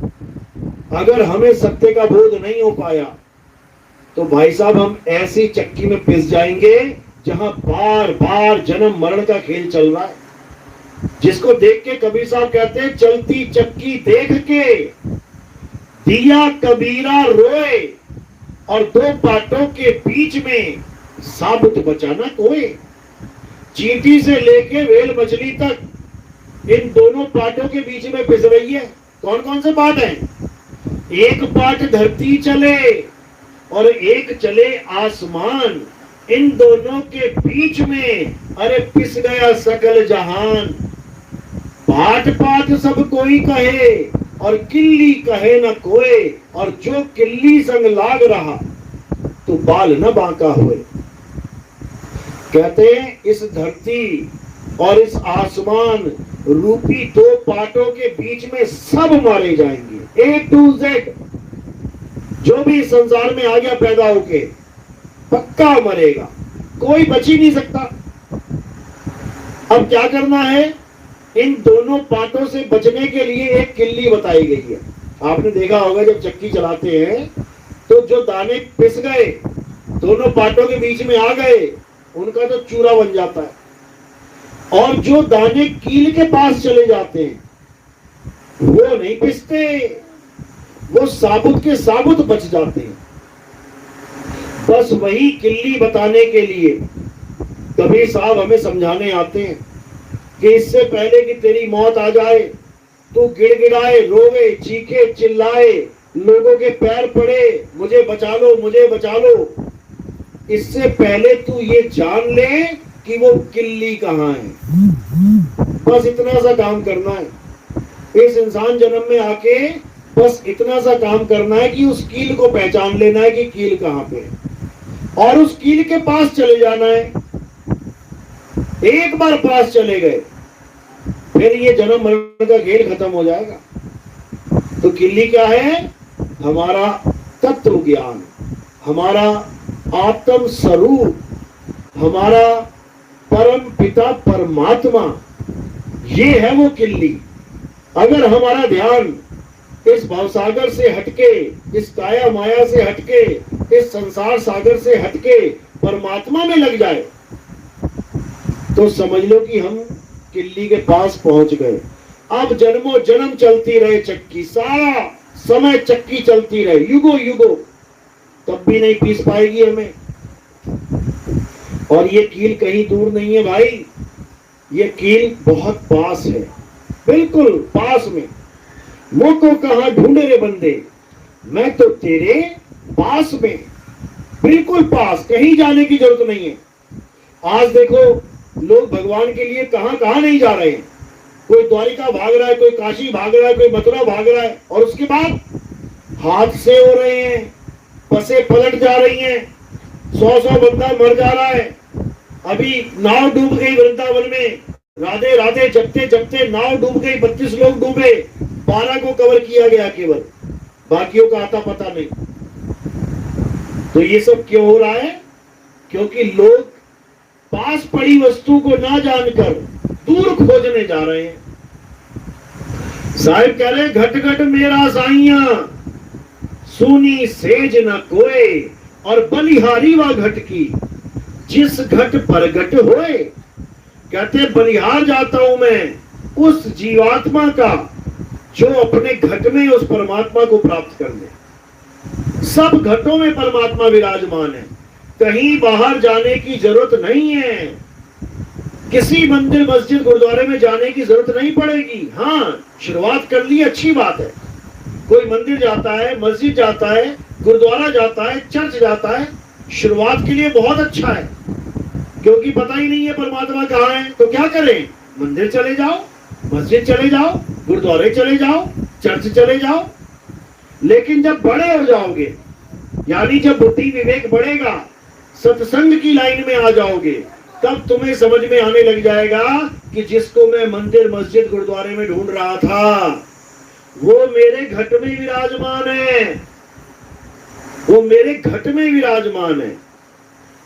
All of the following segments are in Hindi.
अगर हमें सत्य का बोध नहीं हो पाया तो भाई साहब हम ऐसी चक्की में पिस जाएंगे जहां बार बार जन्म मरण का खेल चल रहा है, जिसको देख के कबीर साहब कहते हैं चलती चक्की देख के दिया कबीरा रोए, और दो बाटों के बीच में साबुत बचाना कोई। चींटी से लेके वेल मछली तक इन दोनों पाटों के बीच में पिस रही है। कौन कौन से पाट हैं? एक पाट धरती चले और एक चले आसमान, इन दोनों के बीच में अरे पिस गया सकल जहान। पाट पाट सब कोई कहे और किल्ली कहे न कोई, और जो किल्ली संग लाग रहा तो बाल न बांका हुए। कहते हैं इस धरती और इस आसमान रूपी दो पाटों के बीच में सब मारे जाएंगे, ए टू जेड। जो भी इस संसार में आ गया पैदा होके पक्का मरेगा, कोई बच ही नहीं सकता। अब क्या करना है? इन दोनों पाटों से बचने के लिए एक किल्ली बताई गई है। आपने देखा होगा जब चक्की चलाते हैं तो जो दाने पिस गए दोनों पाटों के बीच में आ गए उनका तो चूरा बन जाता है, और जो दाने कील के पास चले जाते हैं वो नहीं पिसते, वो साबुत के साबुत बच जाते हैं। बस वही किल्ली बताने के लिए कबीर साहब हमें समझाने आते हैं कि इससे पहले कि तेरी मौत आ जाए तू गिड़गिड़ाए, रोवे, चीखे, चिल्लाए, लोगों के पैर पड़े, मुझे बचा लो, मुझे बचा लो। इससे पहले तू ये जान ले कि वो किल्ली कहाँ है। बस इतना सा काम करना है इस इंसान जन्म में आके, बस इतना सा काम करना है कि उस कील को पहचान लेना है कि कील कहाँ पे है, और उस कील के पास चले जाना है। एक बार पास चले गए फिर ये जन्म मरण का खेल खत्म हो जाएगा। तो किल्ली क्या है? हमारा तत्व ज्ञान, हमारा आत्म स्वरूप, हमारा परम पिता परमात्मा, ये है वो किल्ली। अगर हमारा ध्यान इस भवसागर से हटके, इस काया माया से हटके, इस संसार सागर से हटके परमात्मा में लग जाए तो समझ लो कि हम किल्ली के पास पहुंच गए। अब जन्मों जन्म चलती रहे चक्की, सारा समय चक्की चलती रहे, युगो युगो, तब भी नहीं पीस पाएगी हमें। और ये कील कहीं दूर नहीं है भाई, ये कील बहुत पास है, बिल्कुल पास में। मोको कहां ढूंढे रे बंदे, मैं तो तेरे पास में, बिल्कुल पास, कहीं जाने की जरूरत नहीं है। आज देखो लोग भगवान के लिए कहां कहां नहीं जा रहे हैं। कोई द्वारिका भाग रहा है, कोई काशी भाग रहा है, कोई मथुरा भाग रहा है, और उसके बाद हादसे हो रहे हैं, बसें पलट जा रही हैं, 100 बंदा मर जा रहा है। अभी नाव डूब गई वृंदावन में, राधे राधे जपते जपते नाव डूब गई, 32 लोग डूबे, 12 को कवर किया गया केवल, बाकियों का आता पता नहीं। तो ये सब क्यों हो रहा है? क्योंकि लोग पास पड़ी वस्तु को ना जानकर दूर खोजने जा रहे हैं। साहिब कह रहे घट घट मेरा साइया, सुनी सेज न कोय, और बलिहारी व घट की, जिस घट पर घट होए। कहते बलिहार जाता हूं मैं उस जीवात्मा का जो अपने घट में उस परमात्मा को प्राप्त कर ले। सब घटों में परमात्मा विराजमान है, कहीं बाहर जाने की जरूरत नहीं है, किसी मंदिर मस्जिद गुरुद्वारे में जाने की जरूरत नहीं पड़ेगी। हाँ, शुरुआत कर ली, अच्छी बात है। कोई मंदिर जाता है, मस्जिद जाता है, गुरुद्वारा जाता है, चर्च जाता है, शुरुआत के लिए बहुत अच्छा है, क्योंकि पता ही नहीं है परमात्मा कहाँ है। तो क्या करें? मंदिर चले जाओ, मस्जिद चले जाओ, गुरुद्वारे चले जाओ, चर्च चले जाओ। लेकिन जब बड़े हो जाओगे, यानी जब बुद्धि विवेक बढ़ेगा, सत्संग की लाइन में आ जाओगे, तब तुम्हें समझ में आने लग जाएगा कि जिसको मैं मंदिर मस्जिद गुरुद्वारे में ढूंढ रहा था वो मेरे घट में विराजमान है, वो मेरे घट में विराजमान है।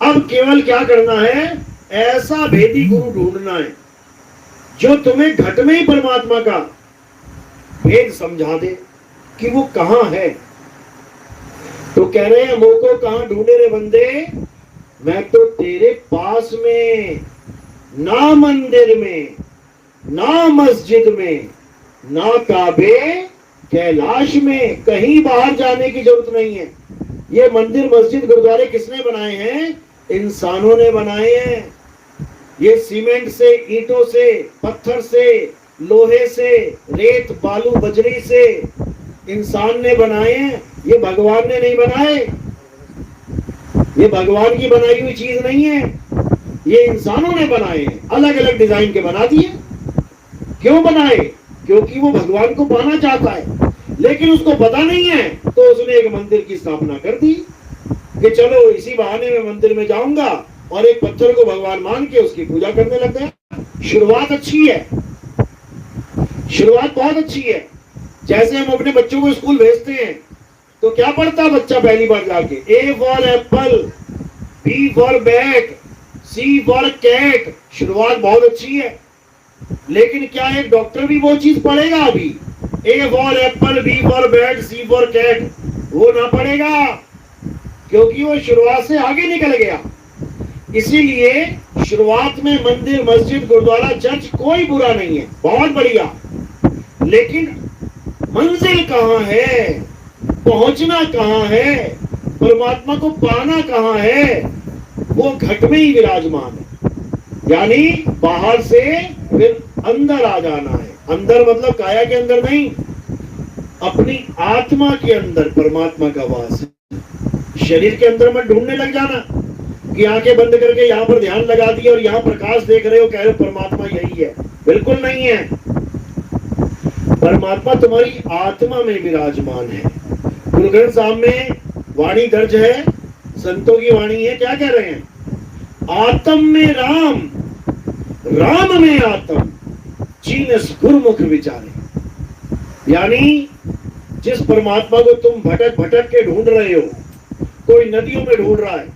अब केवल क्या करना है? ऐसा भेदी गुरु ढूंढना है जो तुम्हें घट में ही परमात्मा का भेद समझा दे। कि वो कहां है। तो कह रहे हैं मोको कहां ढूंढे रे बंदे, मैं तो तेरे पास में, ना मंदिर में, ना मस्जिद में, ना काबे कैलाश में, कहीं बाहर जाने की जरूरत नहीं है। ये मंदिर मस्जिद गुरुद्वारे किसने बनाए हैं? इंसानों ने बनाए हैं। ये सीमेंट से, ईंटों से, पत्थर से, लोहे से, रेत बालू बजरी से इंसान ने बनाए हैं। ये भगवान ने नहीं बनाए। ये भगवान की बनाई हुई चीज नहीं है, ये इंसानों ने बनाए हैं। अलग अलग डिजाइन के बना दिए। क्यों बनाए? क्योंकि वो भगवान को पाना चाहता है, लेकिन उसको पता नहीं है, तो उसने एक मंदिर की स्थापना कर दी कि चलो इसी बहाने में मंदिर में जाऊंगा, और एक पत्थर को भगवान मान के उसकी पूजा करने लग गया। शुरुआत अच्छी है, शुरुआत बहुत अच्छी है। जैसे हम अपने बच्चों को स्कूल भेजते हैं तो क्या पढ़ता बच्चा पहली बार जाके? A for apple, B for bat, C for cat. शुरुआत बहुत अच्छी है, लेकिन क्या एक डॉक्टर भी वो चीज पढ़ेगा? अभी A for apple, B for bat, C for cat वो ना पढ़ेगा, क्योंकि वो शुरुआत से आगे निकल गया। इसीलिए शुरुआत में मंदिर मस्जिद गुरुद्वारा चर्च कोई बुरा नहीं है, बहुत बढ़िया, लेकिन मंजिल कहां है, पहुंचना कहां है, परमात्मा को पाना कहां है, वो घट में ही विराजमान है। यानी बाहर से फिर अंदर आ जाना है। अंदर मतलब काया के अंदर नहीं, अपनी आत्मा के अंदर परमात्मा का वास है। शरीर के अंदर मत ढूंढने लग जाना कि आंखें बंद करके यहाँ पर ध्यान लगा दिया और यहाँ प्रकाश देख रहे हो, कह रहे हो परमात्मा यही है। बिल्कुल नहीं है। परमात्मा तुम्हारी आत्मा में विराजमान है। गुरु ग्रंथ साहब में वाणी दर्ज है, संतों की वाणी है। क्या कह रहे हैं? आत्म में राम, राम में आत्म, चीनस गुरुमुख विचारे। यानी जिस परमात्मा को तुम भटक भटक के ढूंढ रहे हो, कोई नदियों में ढूंढ रहा है,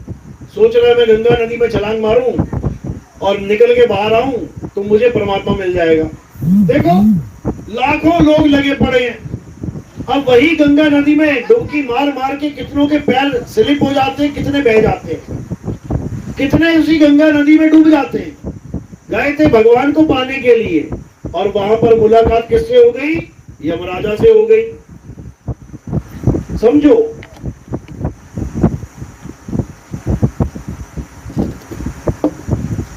सोच रहा है मैं गंगा नदी में छलांग मारूं और निकल के बाहर आऊं तो मुझे परमात्मा मिल जाएगा। देखो लाखों लोग लगे पड़े हैं। अब वही गंगा नदी में डुबकी मार मार के कितनों के पैर स्लिप हो जाते हैं, कितने बह जाते हैं, कितने उसी गंगा नदी में डूब जाते हैं। गए थे भगवान को पाने के लिए, और वहां पर मुलाकात किससे हो गई? यमराजा से हो गई। समझो,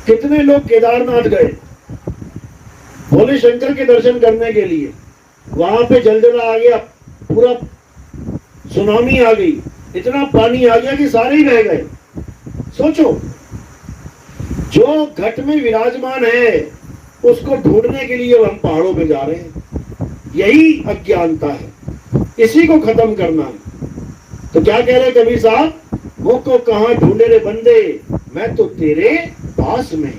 कितने लोग केदारनाथ गए भोले शंकर के दर्शन करने के लिए, वहां पे जलजला आ गया, पूरा सुनामी आ गई, इतना पानी आ गया कि सारे ही बह गए। सोचो, जो घट में विराजमान है उसको ढूंढने के लिए हम पहाड़ों पे जा रहे हैं। यही अज्ञानता है, इसी को खत्म करना है। तो क्या कह रहे कबीर साहब? वो को कहां ढूंढे रे बंदे, मैं तो तेरे पास में,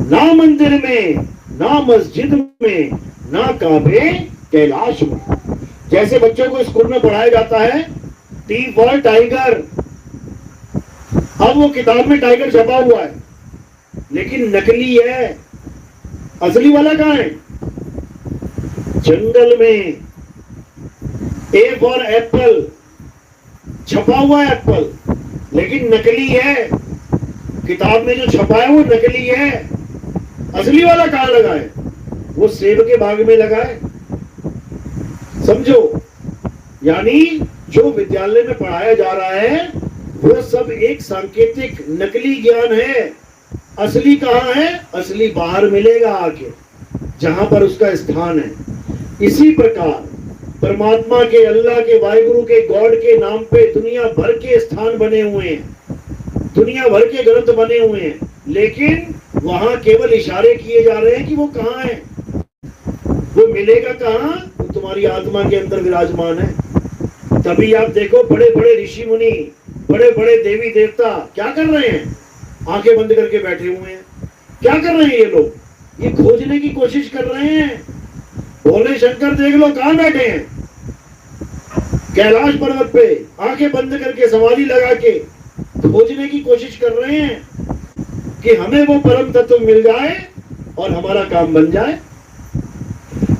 ना मंदिर में, ना मस्जिद में, ना काबे कैलाश में। जैसे बच्चों को स्कूल में पढ़ाया जाता है टी फॉर टाइगर, अब वो किताब में टाइगर छपा हुआ है लेकिन नकली है, असली वाला कहां है? जंगल में। ए फॉर एप्पल, छपा हुआ है एप्पल, लेकिन नकली है। किताब में जो छपा है वो नकली है, असली वाला कहां लगा है? वो सेब के बाग में लगा है। समझो, यानी जो विद्यालय में पढ़ाया जा रहा है वो सब एक सांकेतिक नकली ज्ञान है। असली कहां है? असली बाहर मिलेगा आके, जहां पर उसका स्थान है। इसी प्रकार परमात्मा के, अल्लाह के, वाहिगुरु के, गॉड के नाम पे दुनिया भर के स्थान बने हुए हैं, दुनिया भर के ग्रंथ बने हुए हैं, लेकिन वहां केवल इशारे किए जा रहे हैं कि वो कहां है। वो मिलेगा कहां? वो तुम्हारी आत्मा के अंदर विराजमान है। तभी आप देखो बड़े बड़े ऋषि मुनि, बड़े बड़े देवी देवता क्या कर रहे हैं? आंखें बंद करके बैठे हुए हैं। क्या कर रहे हैं ये लोग? ये खोजने की कोशिश कर रहे हैं। भोले शंकर देख लो कहां बैठे हैं? कैलाश पर्वत पे आंखें बंद करके समाधि लगा के खोजने की कोशिश कर रहे हैं कि हमें वो परम तत्व मिल जाए और हमारा काम बन जाए।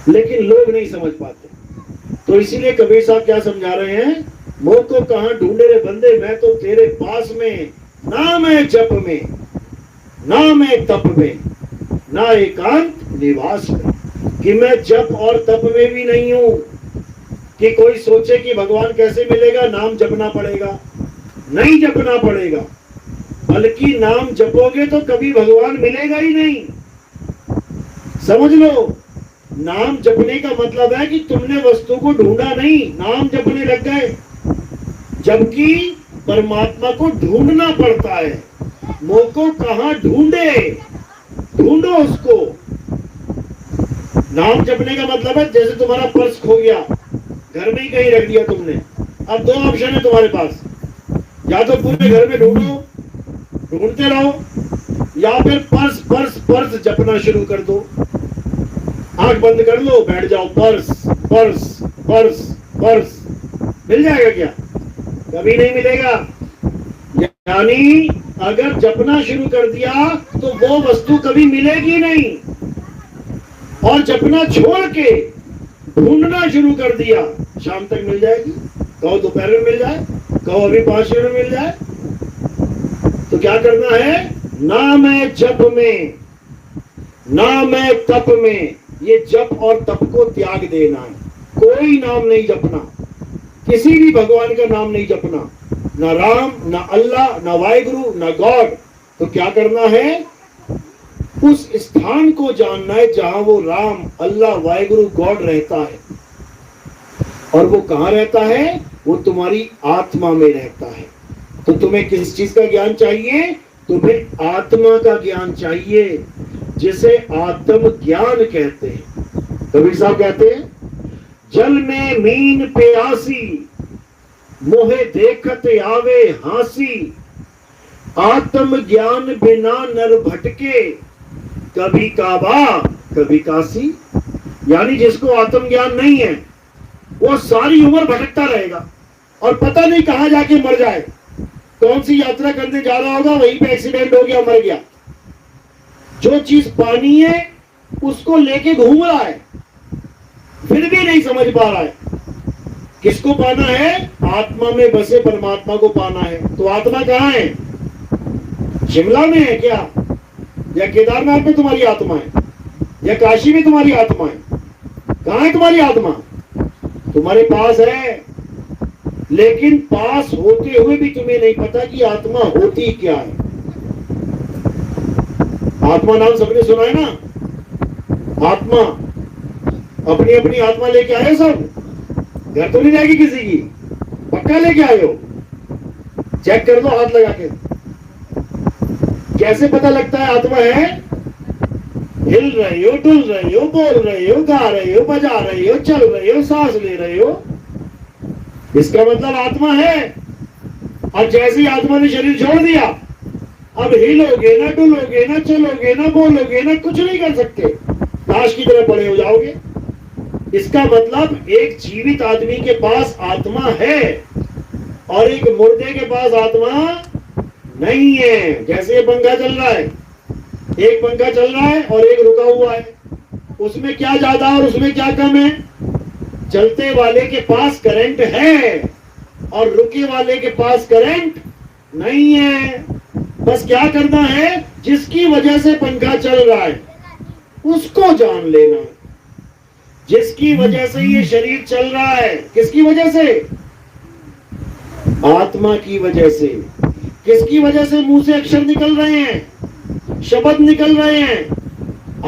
लेकिन लोग नहीं समझ पाते। तो इसीलिए कबीर साहब क्या समझा रहे हैं, मोह को कहां ढूंढे रे बंदे, मैं तो तेरे पास में, ना मैं जप में, ना मैं तप में, ना एकांत निवास में। कि मैं जप और तप में भी नहीं हूं कि कोई सोचे कि भगवान कैसे मिलेगा, नाम जपना पड़ेगा। नहीं जपना पड़ेगा, बल्कि नाम जपोगे तो कभी भगवान मिलेगा ही नहीं। समझ लो, नाम जपने का मतलब है कि तुमने वस्तु को ढूंढा नहीं, नाम जपने लग गए, जबकि परमात्मा को ढूंढना पड़ता है। मोह को कहां ढूंढे, ढूंढो उसको। नाम जपने का मतलब है जैसे तुम्हारा पर्स खो गया, घर में ही कहीं रख दिया तुमने, अब दो ऑप्शन है तुम्हारे पास, या तो पूरे घर में ढूंढो, ढूंढते रहो, या फिर पर्स पर्स पर्स जपना शुरू कर दो। आंख बंद कर लो, बैठ जाओ, पर्स पर्स पर्स पर्स। मिल जाएगा क्या? कभी नहीं मिलेगा। यानी अगर जपना शुरू कर दिया तो वो वस्तु कभी मिलेगी नहीं, और जपना छोड़ के ढूंढना शुरू कर दिया, शाम तक मिल जाएगी। कहो दोपहर में मिल जाए, कहो अभी 5 मिनट में मिल जाए। तो क्या करना है, ना मैं जप में, ना मैं तप में, ये जप और तप को त्याग देना है। कोई नाम नहीं जपना, किसी भी भगवान का नाम नहीं जपना, ना राम, ना अल्लाह, ना वाहिगुरु, ना गॉड। तो क्या करना है, उस स्थान को जानना है जहां वो राम, अल्लाह, वाहिगुरु, गॉड रहता है। और वो कहां रहता है, वो तुम्हारी आत्मा में रहता है। तो तुम्हें किस चीज का ज्ञान चाहिए, तुम्हें आत्मा का ज्ञान चाहिए, जिसे आत्म ज्ञान कहते हैं। कबीर साहब कहते हैं, जल में मीन प्यासी, मोहे देखत आवे हासी, आत्म ज्ञान बिना नर भटके, कभी काबा कभी काशी। यानी जिसको आत्म ज्ञान नहीं है, वो सारी उम्र भटकता रहेगा और पता नहीं कहां जाके मर जाए। कौन सी यात्रा करने जा रहा होगा, वहीं पे एक्सीडेंट हो गया, मर गया। जो चीज पानी है उसको लेके घूम रहा है, फिर भी नहीं समझ पा रहा है। किसको पाना है, आत्मा में बसे परमात्मा को पाना है। तो आत्मा कहाँ है, शिमला में है क्या, या केदारनाथ में तुम्हारी आत्मा है, या काशी में तुम्हारी आत्मा है? कहाँ है तुम्हारी आत्मा? तुम्हारे पास है, लेकिन पास होते हुए भी तुम्हें नहीं पता कि आत्मा होती क्या है। आत्मा नाम सबने सुना है ना, आत्मा। अपनी अपनी आत्मा लेके आए सब, घर तो नहीं जाएगी किसी की, पक्का लेके आए हो? चेक कर दो हाथ लगा के। कैसे पता लगता है आत्मा है? हिल रहे हो, डुल रहे हो, बोल रहे हो, गा रहे हो, बजा रहे हो, चल रहे हो, सांस ले रहे हो, इसका मतलब आत्मा है। और जैसे ही आत्मा ने शरीर छोड़ दिया, अब हिलोगे ना, डुलोगे ना, चलोगे ना, बोलोगे ना, कुछ नहीं कर सकते, लाश की तरह पड़े हो जाओगे। इसका मतलब एक जीवित आदमी के पास आत्मा है और एक मुर्दे के पास आत्मा नहीं है। जैसे पंखा चल रहा है, एक पंखा चल रहा है और एक रुका हुआ है, उसमें क्या ज्यादा और उसमें क्या कम है? चलते वाले के पास करंट है और रुके वाले के पास करंट नहीं है। बस क्या करना है, जिसकी वजह से पंखा चल रहा है उसको जान लेना। जिसकी वजह से ये शरीर चल रहा है, किसकी वजह से? आत्मा की वजह से। किसकी वजह से मुंह से अक्षर निकल रहे हैं, शब्द निकल रहे हैं?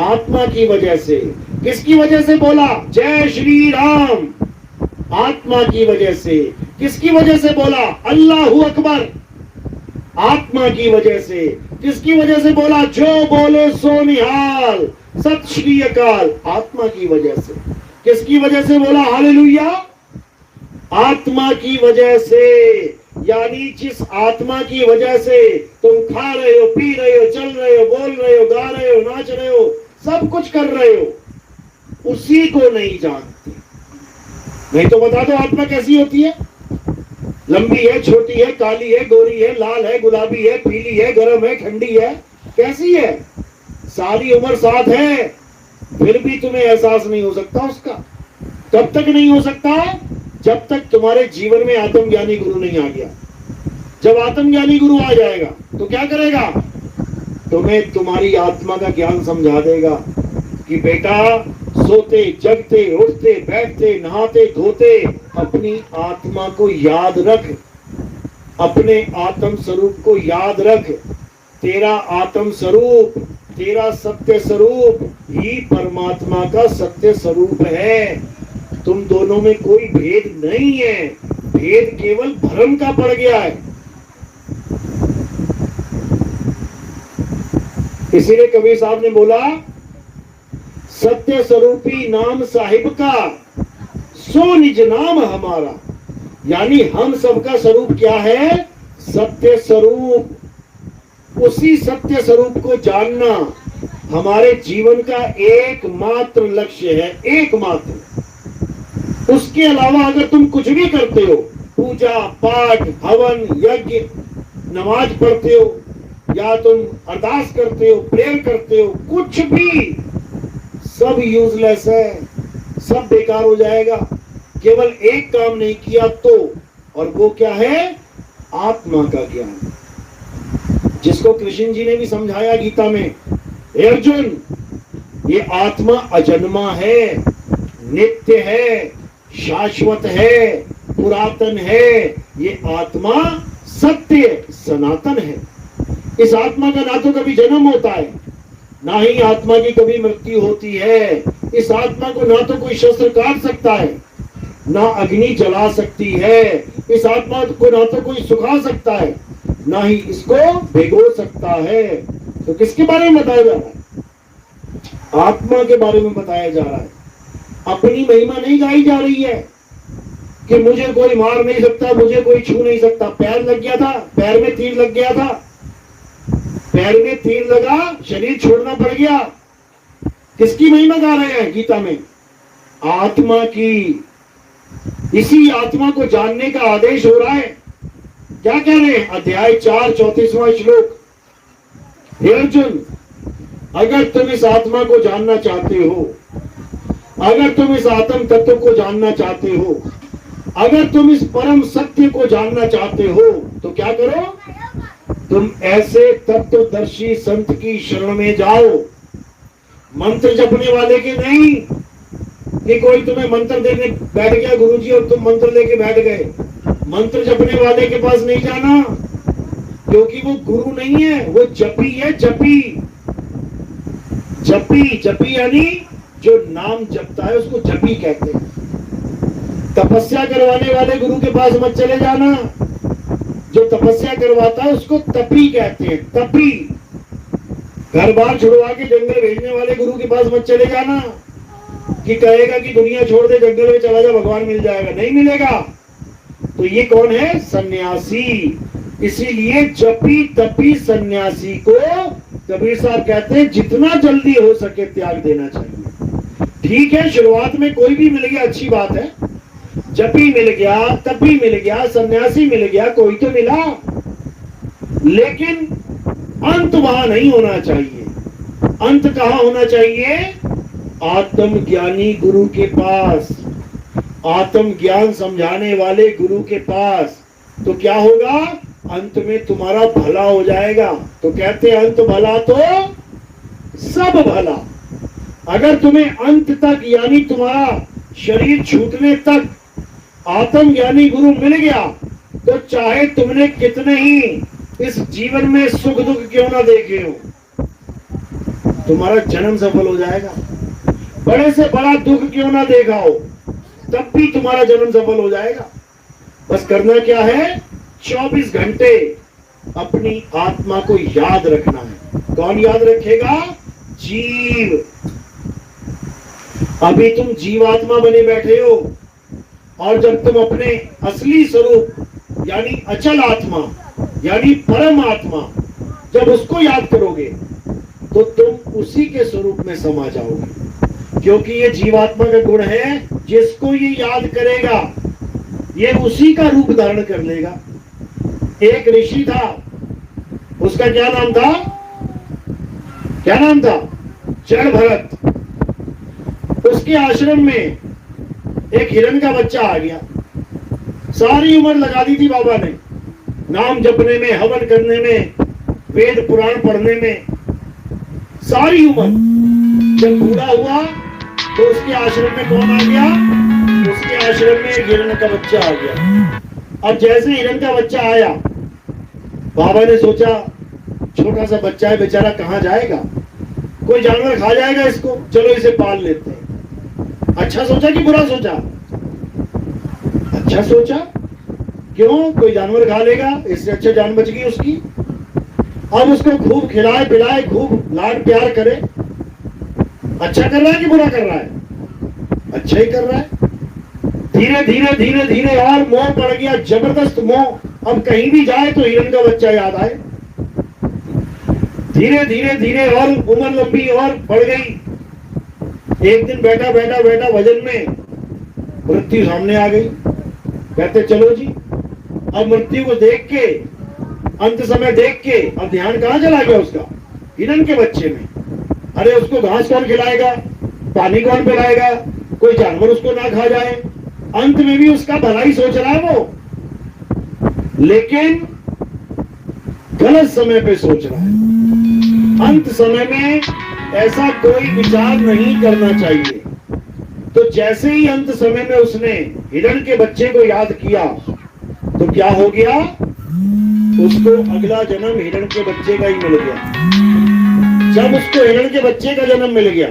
आत्मा की वजह से। किसकी वजह से बोला जय श्री राम? आत्मा की वजह से। किसकी वजह से बोला अल्लाहू अकबर? आत्मा की वजह से। किसकी वजह से बोला जो बोलो सो निहाल, सत श्री अकाल? आत्मा की वजह से। किसकी वजह से बोला हालेलुया? आत्मा की वजह से। यानी जिस आत्मा की वजह से तुम खा रहे हो, पी रहे हो, चल रहे हो, बोल रहे हो, गा रहे हो, नाच रहे हो, सब कुछ कर रहे हो, उसी को नहीं जानते। नहीं तो बता दो आत्मा कैसी होती है? लंबी है, छोटी है, काली है, गोरी है, लाल है, गुलाबी है, पीली है, गर्म है, ठंडी है, कैसी है? सारी उम्र साथ है, फिर भी तुम्हें एहसास नहीं हो सकता उसका। कब तक नहीं हो सकता? जब तक तुम्हारे जीवन में आत्मज्ञानी गुरु नहीं आ गया। जब आत्मज्ञानी गुरु आ जाएगा तो क्या करेगा? तुम्हें तुम्हारी आत्मा का ज्ञान समझा देगा कि बेटा, सोते जगते उठते बैठते नहाते धोते अपनी आत्मा को याद रख, अपने आत्म स्वरूप को याद रख। तेरा आत्म स्वरूप, तेरा सत्य स्वरूप ही परमात्मा का सत्य स्वरूप है। तुम दोनों में कोई भेद नहीं है, भेद केवल भ्रम का पड़ गया है। इसीलिए कबीर साहब ने बोला, सत्य स्वरूपी नाम साहिब का, सो निज नाम हमारा। यानी हम सबका स्वरूप क्या है? सत्य स्वरूप। उसी सत्य स्वरूप को जानना हमारे जीवन का एकमात्र लक्ष्य है, एकमात्र। उसके अलावा अगर तुम कुछ भी करते हो, पूजा पाठ हवन यज्ञ नमाज पढ़ते हो या तुम अरदास करते हो, प्रेयर करते हो, कुछ भी सब यूजलेस है, सब बेकार हो जाएगा। केवल एक काम नहीं किया तो, और वो क्या है? आत्मा का ज्ञान, जिसको कृष्ण जी ने भी समझाया गीता में। हे अर्जुन, ये आत्मा अजन्मा है, नित्य है, शाश्वत है, पुरातन है। ये आत्मा सत्य सनातन है। इस आत्मा का ना तो कभी जन्म होता है, ना ही आत्मा की कभी मृत्यु होती है। इस आत्मा को ना तो कोई शस्त्र काट सकता है, ना अग्नि जला सकती है। इस आत्मा को ना तो कोई सुखा सकता है, ना ही इसको भिगो सकता है। तो किसके बारे में बताया जा रहा है? आत्मा के बारे में बताया जा रहा है। अपनी महिमा नहीं गाई जा रही है कि मुझे कोई मार नहीं सकता, मुझे कोई छू नहीं सकता। पैर लग गया था, पैर में तीर लग गया था, पैर में तीर लगा, शरीर छोड़ना पड़ गया। किसकी महिमा गा रहे हैं गीता में? आत्मा की। इसी आत्मा को जानने का आदेश हो रहा है। क्या कह रहे हैं? अध्याय 4 34वां श्लोक। हे अर्जुन, अगर तुम इस आत्मा को जानना चाहते हो, अगर तुम इस आत्म तत्व को जानना चाहते हो, अगर तुम इस परम सत्य को जानना चाहते हो, तो क्या करो? तुम ऐसे तत्वदर्शी संत की शरण में जाओ। मंत्र जपने वाले के नहीं कि कोई तुम्हें मंत्र देने बैठ गया गुरुजी और तुम मंत्र लेके बैठ गए। मंत्र जपने वाले के पास नहीं जाना, क्योंकि वो गुरु नहीं है, वो जपी है। जपी जपी जपी यानी जो नाम जपता है उसको जपी कहते हैं। तपस्या करवाने वाले गुरु के पास मत चले जाना। जो तपस्या करवाता है उसको तपी कहते हैं। तपी। घर बार छुड़वा के जंगल भेजने वाले गुरु के पास मत चले जाना कि कहेगा कि दुनिया छोड़ दे, जंगल में चला जा, भगवान मिल जाएगा। नहीं मिलेगा। तो ये कौन है? सन्यासी। इसीलिए जपी तपी सन्यासी को कबीर साहब कहते हैं जितना जल्दी हो सके त्याग देना चाहिए। ठीक है, शुरुआत में कोई भी मिल गया अच्छी बात है, जपी मिल गया, तपी मिल गया, सन्यासी मिल गया, कोई तो मिला, लेकिन अंत वहां नहीं होना चाहिए। अंत कहां होना चाहिए? आत्मज्ञानी गुरु के पास, आत्म ज्ञान समझाने वाले गुरु के पास। तो क्या होगा? अंत में तुम्हारा भला हो जाएगा। तो कहते हैं अंत भला तो सब भला। अगर तुम्हें अंत तक यानी तुम्हारा शरीर छूटने तक आत्म ज्ञानी गुरु मिल गया तो चाहे तुमने कितने ही इस जीवन में सुख दुख क्यों ना देखे हो, तुम्हारा जन्म सफल हो जाएगा। बड़े से बड़ा दुख क्यों ना देखा हो, तब भी तुम्हारा जन्म सफल हो जाएगा। बस करना क्या है? 24 घंटे अपनी आत्मा को याद रखना है। कौन याद रखेगा? जीव। अभी तुम जीवात्मा बने बैठे हो, और जब तुम अपने असली स्वरूप यानी अचल आत्मा यानी परम आत्मा जब उसको याद करोगे तो तुम उसी के स्वरूप में समा जाओगे। क्योंकि ये जीवात्मा का गुण है, जिसको ये याद करेगा ये उसी का रूप धारण कर लेगा। एक ऋषि था, उसका क्या नाम था? क्या नाम था? जड़ भरत। उसके आश्रम में एक हिरण का बच्चा आ गया। सारी उम्र लगा दी थी बाबा ने नाम जपने में, हवन करने में, वेद पुराण पढ़ने में, सारी उम्र। जब बूढ़ा हुआ तो उसके आश्रम में कौन आ गया? उसके आश्रम में एक हिरण का बच्चा आ गया। अब जैसे हिरण का बच्चा आया, बाबा ने सोचा छोटा सा बच्चा है बेचारा, कहाँ जाएगा, कोई जानवर खा जाएगा इसको, चलो इसे पाल लेते हैं। अच्छा सोचा कि बुरा सोचा? अच्छा सोचा। क्यों? कोई जानवर खा लेगा, इससे अच्छा जान बच गई उसकी। अब उसको खूब खिलाए पिलाए, खूब लाड प्यार करे। अच्छा कर रहा है कि बुरा कर रहा है? अच्छा ही कर रहा है। धीरे धीरे धीरे धीरे और मोह पड़ गया, जबरदस्त मोह। अब कहीं भी जाए तो हिरण का बच्चा याद आए। धीरे धीरे धीरे और उम्र लंबी और बढ़ गई। एक दिन बैठा बैठा बैठा भजन में मृत्यु सामने आ गई। कहते चलो जी। अब मृत्यु को देख के, अंत समय देख के, अब ध्यान कहां चला गया उसका? हिरण के बच्चे में। अरे उसको घास कौन खिलाएगा, पानी कौन पिलाएगा, कोई जानवर उसको ना खा जाए। अंत में भी उसका भला ही सोच रहा है वो, लेकिन गलत समय पे सोच रहा है। अंत समय में ऐसा कोई विचार नहीं करना चाहिए। तो जैसे ही अंत समय में उसने हिरण के बच्चे को याद किया तो क्या हो गया? उसको अगला जन्म हिरण के बच्चे का ही मिल गया। जब उसको हिरण के बच्चे का जन्म मिल गया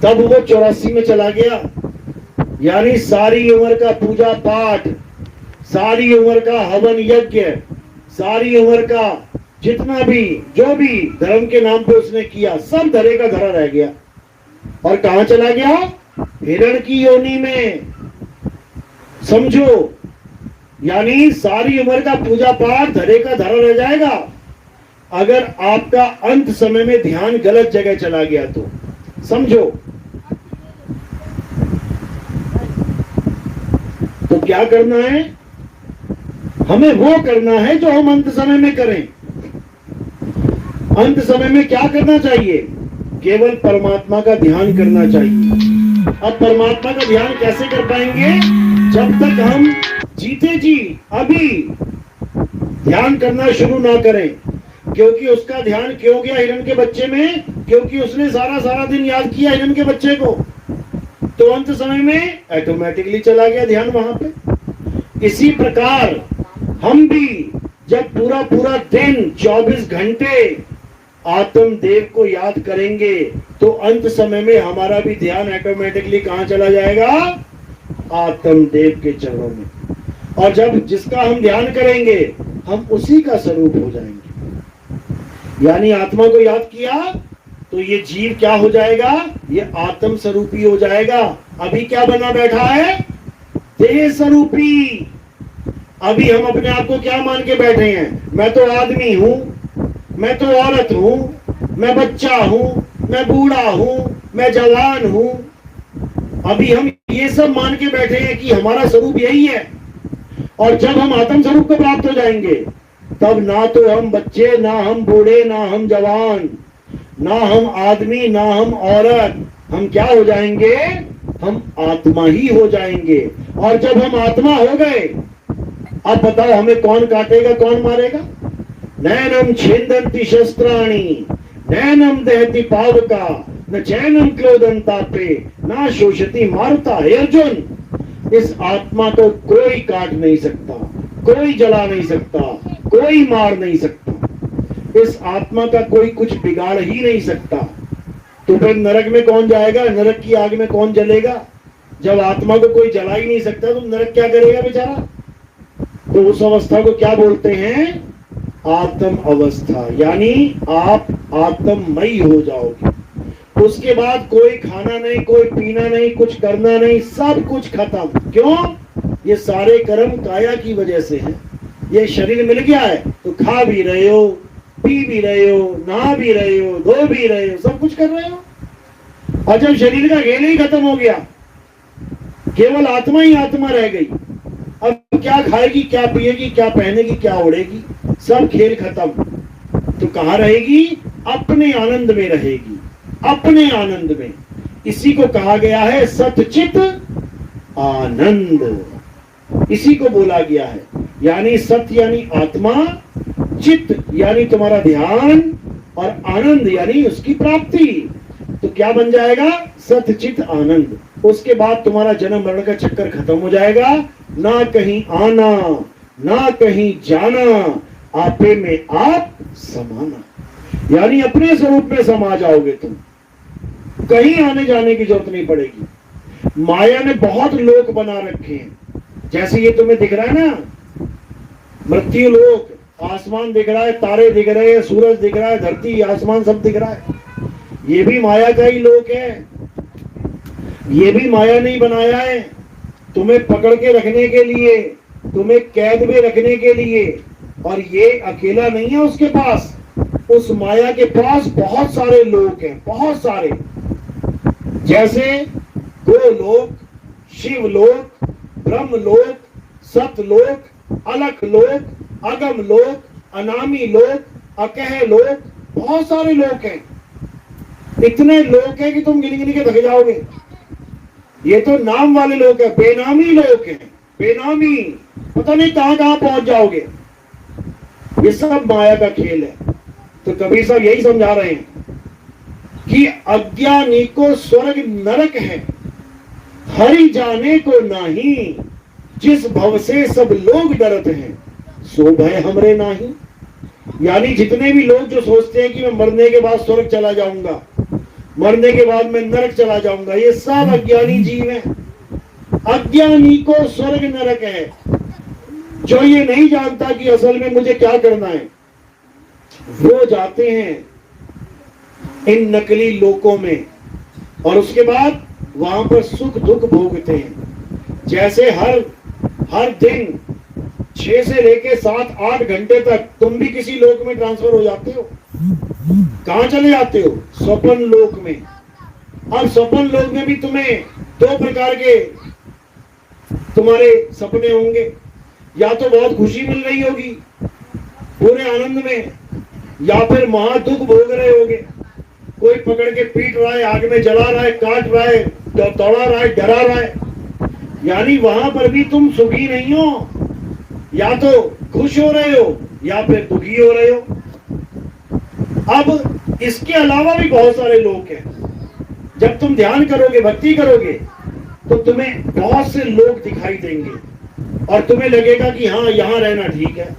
तब वो 84 में चला गया। यानी सारी उम्र का पूजा पाठ, सारी उम्र का हवन यज्ञ, सारी उम्र का जितना भी जो भी धर्म के नाम पे उसने किया, सब धरे का धरा रह गया। और कहां चला गया? हिरण की योनि में। समझो, यानी सारी उम्र का पूजा पाठ धरे का धरा रह जाएगा अगर आपका अंत समय में ध्यान गलत जगह चला गया तो। समझो, तो क्या करना है? हमें वो करना है जो हम अंत समय में करें। अंत समय में क्या करना चाहिए? केवल परमात्मा का ध्यान करना चाहिए। अब परमात्मा का ध्यान कैसे कर पाएंगे? जब तक हम जीते जी अभी ध्यान करना शुरू ना करें। क्योंकि उसका ध्यान क्यों गया हिरण के बच्चे में? क्योंकि उसने सारा सारा दिन याद किया हिरण के बच्चे को, तो अंत समय में ऑटोमेटिकली चला गया ध्यान वहां पे। इसी प्रकार हम भी जब पूरा पूरा दिन 24 घंटे आत्म देव को याद करेंगे तो अंत समय में हमारा भी ध्यान ऑटोमेटिकली कहां चला जाएगा? आत्म देव के चरणों में। और जब जिसका हम ध्यान करेंगे हम उसी का स्वरूप हो जाएंगे। यानी आत्मा को याद किया तो ये जीव क्या हो जाएगा? ये आत्म स्वरूपी हो जाएगा। अभी क्या बना बैठा है? देह स्वरूपी। अभी हम अपने आप को क्या मान के बैठे हैं? मैं तो आदमी हूं, मैं तो औरत हूं, मैं बच्चा हूं, मैं बूढ़ा हूं, मैं जवान हूं। अभी हम ये सब मान के बैठे हैं कि हमारा स्वरूप यही है। और जब हम आत्म स्वरूप को प्राप्त हो जाएंगे तब ना तो हम बच्चे, ना हम बूढ़े, ना हम जवान, ना हम आदमी, ना हम औरत, हम क्या हो जाएंगे? हम आत्मा ही हो जाएंगे। और जब हम आत्मा हो गए, अब बताओ हमें कौन काटेगा, कौन मारेगा? नैनम छेदन्ति शस्त्राणि, नैनम दहति पावका, न चैनम क्लोदन्तापे, ना शोषति मारुता। हे अर्जुन, इस आत्मा को कोई काट नहीं सकता, कोई जला नहीं सकता, कोई मार नहीं सकता। इस आत्मा का कोई कुछ बिगाड़ ही नहीं सकता। तो फिर नरक में कौन जाएगा? नरक की आग में कौन जलेगा? जब आत्मा को कोई जला ही नहीं सकता तो नरक क्या करेगा बेचारा? तो उस अवस्था को क्या बोलते हैं? आत्म अवस्था। यानी आप आत्ममयी हो जाओगे। उसके बाद कोई खाना नहीं, कोई पीना नहीं, कुछ करना नहीं, सब कुछ खत्म। क्यों? ये सारे कर्म काया की वजह से हैं। ये शरीर मिल गया है तो खा भी रहे हो, पी भी रहे हो, नहा भी रहे हो, धो भी रहे हो, सब कुछ कर रहे हो। और जब शरीर का खेल ही खत्म हो गया, केवल आत्मा ही आत्मा रह गई, अब क्या खाएगी, क्या पिएगी, क्या पहनेगी, क्या ओढ़ेगी? सब खेल खत्म। तो कहां रहेगी? अपने आनंद में रहेगी, अपने आनंद में। इसी को कहा गया है सतचित आनंद, इसी को बोला गया है। यानी सत्य यानी आत्मा, चित्त यानी तुम्हारा ध्यान, और आनंद यानी उसकी प्राप्ति। तो क्या बन जाएगा? सत्य चित्त आनंद। उसके बाद तुम्हारा जन्म मरण का चक्कर खत्म हो जाएगा। ना कहीं आना, ना कहीं जाना, आपे में आप समाना। यानी अपने स्वरूप में समा जाओगे तुम, कहीं आने जाने की जरूरत नहीं पड़ेगी। माया ने बहुत लोक बना रखे हैं, जैसे ये तुम्हें दिख रहा है ना, मृत्यु लोक, आसमान दिख रहा है, तारे दिख रहे हैं, सूरज दिख रहा है, धरती आसमान सब दिख रहा है, ये भी माया का ही लोक है। ये भी माया नहीं बनाया है तुम्हें पकड़ के रखने के लिए, तुम्हें कैद में रखने के लिए। और ये अकेला नहीं है उसके पास, उस माया के पास बहुत सारे लोक हैं, बहुत सारे। जैसे गोलोक, शिवलोक, ब्रह्मलोक, सतलोक, अलख लोक, अगम लोक, अनामी लोक, अकह लोक, बहुत सारे लोक हैं। इतने लोक हैं कि तुम गिन गिन के थक जाओगे। ये तो नाम वाले लोग हैं, बेनामी लोग हैं, बेनामी, पता नहीं कहां कहां पहुंच जाओगे। ये सब माया का खेल है। तो कबीर साहब यही समझा रहे हैं कि अज्ञानी को स्वर्ग नरक है, हरि जाने को नहीं, जिस भव से सब लोग डरते हैं, सो भय हमरे नाही। यानी जितने भी लोग जो सोचते हैं कि मैं मरने के बाद स्वर्ग चला जाऊंगा, मरने के बाद मैं नरक चला जाऊंगा, ये सब अज्ञानी जीव हैं। अज्ञानी को स्वर्ग नरक है। जो ये नहीं जानता कि असल में मुझे क्या करना है, वो जाते हैं इन नकली लोकों में, और उसके बाद वहां पर सुख दुख भोगते हैं। जैसे हर दिन 6 से लेके 7-8 घंटे तक तुम भी किसी लोक में ट्रांसफर हो जाते हो। कहां चले जाते हो? स्वप्न लोक में। अब स्वप्न लोक में भी तुम्हें 2 प्रकार के तुम्हारे सपने होंगे। या तो बहुत खुशी मिल रही होगी पूरे आनंद में, या फिर महा दुख भोग रहे होगे। कोई पकड़ के पीट रहा है, आग में जला रहा है, काट रहा है, दौड़ा रहा है, डरा रहा है। यानी वहां पर भी तुम सुखी नहीं हो, या तो खुश हो रहे हो या फिर दुखी हो रहे हो। अब इसके अलावा भी बहुत सारे लोग हैं। जब तुम ध्यान करोगे, भक्ति करोगे, तो तुम्हें बहुत से लोग दिखाई देंगे और तुम्हें लगेगा कि हाँ, यहां रहना ठीक है।